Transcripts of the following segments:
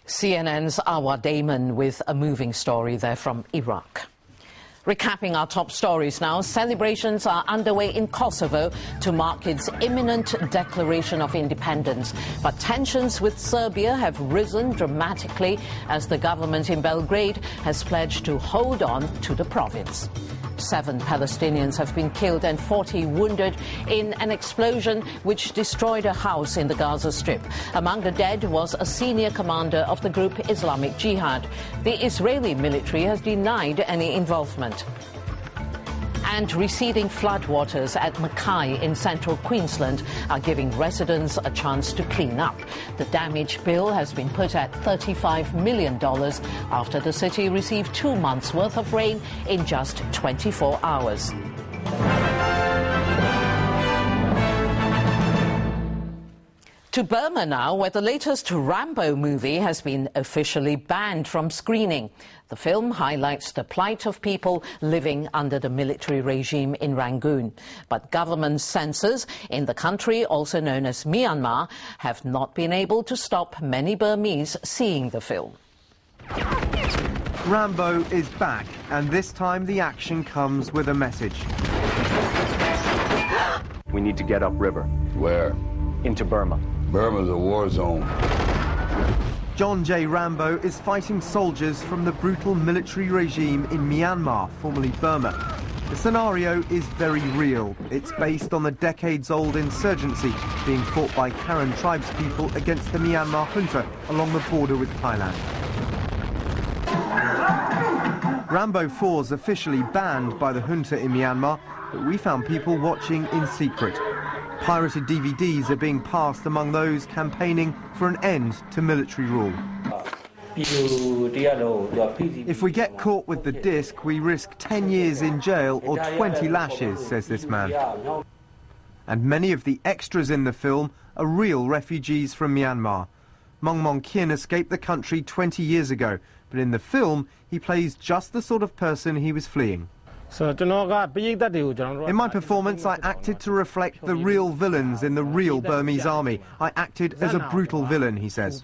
CNN's Awa Damon with a moving story there from Iraq. Recapping our top stories now, celebrations are underway in Kosovo to mark its imminent declaration of independence. But tensions with Serbia have risen dramatically as the government in Belgrade has pledged to hold on to the province. 7 Palestinians have been killed and 40 wounded in an explosion which destroyed a house in the Gaza Strip. Among the dead was a senior commander of the group Islamic Jihad. The Israeli military has denied any involvement. And receding floodwaters at Mackay in central Queensland are giving residents a chance to clean up. The damage bill has been put at $35 million after the city received 2 months' worth of rain in just 24 hours. To Burma now, where the latest RAMBO movie has been officially banned from screening. The film highlights the plight of people living under the military regime in Rangoon. But government censors in the country, also known as Myanmar, have not been able to stop many Burmese seeing the film. RAMBO is back, and this time the action comes with a message. We need to get upriver. Where? Into Burma. Burma's a war zone. John J. Rambo is fighting soldiers from the brutal military regime in Myanmar, formerly Burma. The scenario is very real. It's based on the decades-old insurgency being fought by Karen tribespeople against the Myanmar junta along the border with Thailand. Rambo 4's officially banned by the junta in Myanmar, but we found people watching in secret. Pirated DVDs are being passed among those campaigning for an end to military rule. If we get caught with the disc, we risk 10 years in jail or 20 lashes, says this man. And many of the extras in the film are real refugees from Myanmar. Mong Mong Kien escaped the country 20 years ago, but in the film he plays just the sort of person he was fleeing. In my performance, I acted to reflect the real villains in the real Burmese army. I acted as a brutal villain, he says.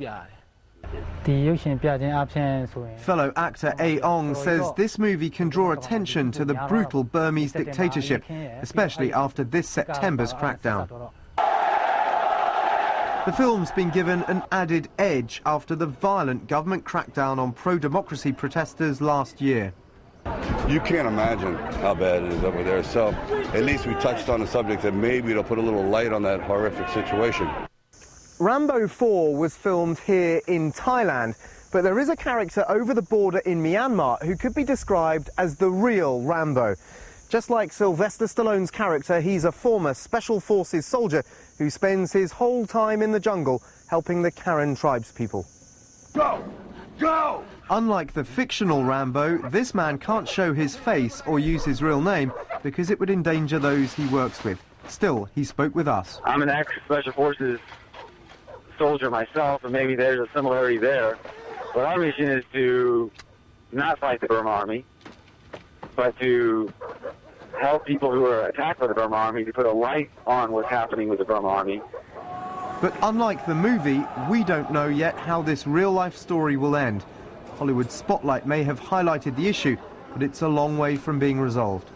Fellow actor A. Ong says this movie can draw attention to the brutal Burmese dictatorship, especially after this September's crackdown. The film's been given an added edge after the violent government crackdown on pro-democracy protesters last year. You can't imagine how bad it is over there, so at least we touched on the subject that maybe it'll put a little light on that horrific situation. Rambo 4 was filmed here in Thailand, but there is a character over the border in Myanmar who could be described as the real Rambo. Just like Sylvester Stallone's character, he's a former Special Forces soldier who spends his whole time in the jungle helping the Karen tribespeople. Go! Go! Unlike the fictional Rambo, this man can't show his face or use his real name because it would endanger those he works with. Still, he spoke with us. I'm an ex-Special Forces soldier myself, and maybe there's a similarity there. But our mission is to not fight the Burma Army, but to help people who are attacked by the Burma Army, to put a light on what's happening with the Burma Army. But unlike the movie, we don't know yet how this real-life story will end. Hollywood Spotlight may have highlighted the issue, but it's a long way from being resolved.